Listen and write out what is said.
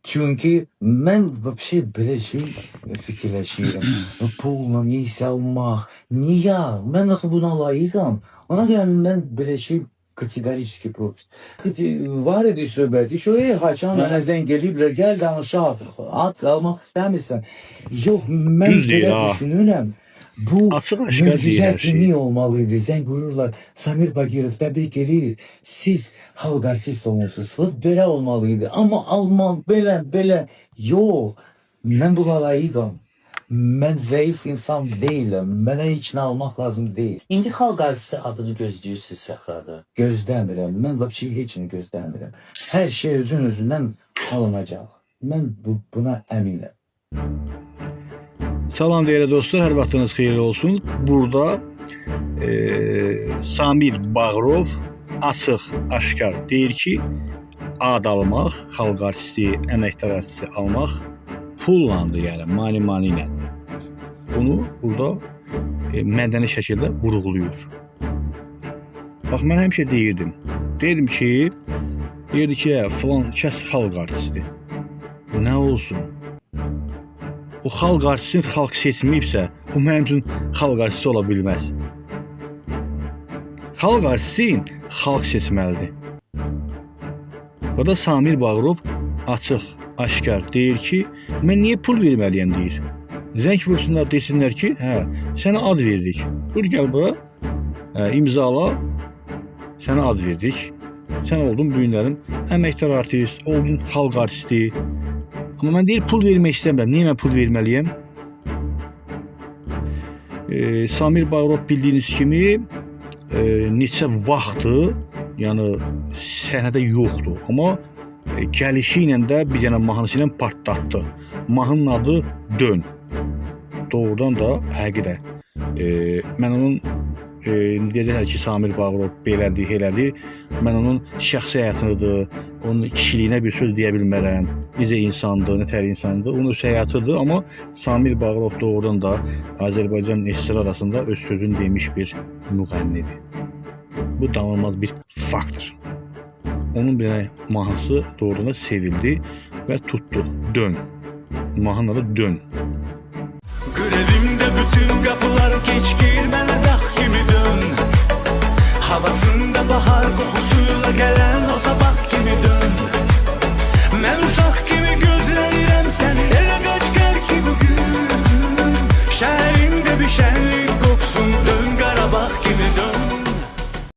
Çünkü ben вообще böyle şey fikirleşiyorum. Pulla neyse almak. Niye? Ben nasıl buna layıkım? Ona göre ben böyle şey kategorik yapıyoruz. Var idi söhbəti. Şöyle haçan mənə zəng eləyiblər, gəl danışaq. At almaq istəmirsən. Yox, mən Düz deyil belə ha. düşünürəm. Bu Açıq aşkar deyil hər şey. möcüzə olmalıydı. Zəng vururlar. Samir Bagirov təbrik edirik. Siz xalq artist olmusunuz. Belə olmalıydı. Amma Alman belə. Yox. Mən buna layiqəm. Mən zəif insan deyiləm. Mənə heç nə almaq lazım deyil. İndi xalq artisti adını gözləyirsiniz Fəxradə. Gözləmirəm. Mən vəbşi heç nə gözləmirəm. Hər şey özündən alınacaq. Mən buna əminəm. Salam değerli dostlar, hər vaxtınız xeyirli olsun. Burada Samir Bağırov açıq, aşkar deyir ki, ad almaq, xalq artisti, əməkdar artisti almaq pullandı, yəni mani ilə. Bunu burada mədəni şəkildə vurğuluyur. Bax, mən həmişə deyirdim. Deyirdim ki, filan kəs xalq artisti. Nə olsun? O xalq artistin xalq seçməyibsə, o mənim üçün xalq artisti ola bilməz. Xalq artistin xalq seçməlidir. Burada Samir Bağırov açıq, aşkar deyir ki, mən niyə pul verməliyəm deyir. Zəng vursunlar, desinlər ki, sənə ad verdik. Dur gəl bura, imzala, sənə ad verdik. Sən oldun bu günlərin əməkdar artist, oldun xalq artisti. Amma mən deyir, pul vermək istəmirəm. Niyə mən pul verməliyəm? Samir Bağırov bildiyiniz kimi neçə vaxtı, yəni səhnədə yoxdur. Amma gəlişi ilə də bir dənə mahnısı ilə partlatdı. Mahnının adı Dön. Doğrudan da həqiqətən. Mən onun dedilər ki, Samir Bağırov belədir, elədir. Mən onun şəxsi həyatınıdır, onun kişiliyinə bir söz deyə bilmərəm. Necə insandır, nətər insandır, onun öz həyatıdır. Amma Samir Bağırov doğrudan da Azərbaycan estradasında öz sözünü demiş bir müğənnidir. Bu danılmaz bir faktdır. Onun bir mahnısı doğrudan da sevildi və tutdu. Dön. Mahnının adı Dön. Görevimde bütün kapılar geç gir, bana dak gibi dön. Havasında bahar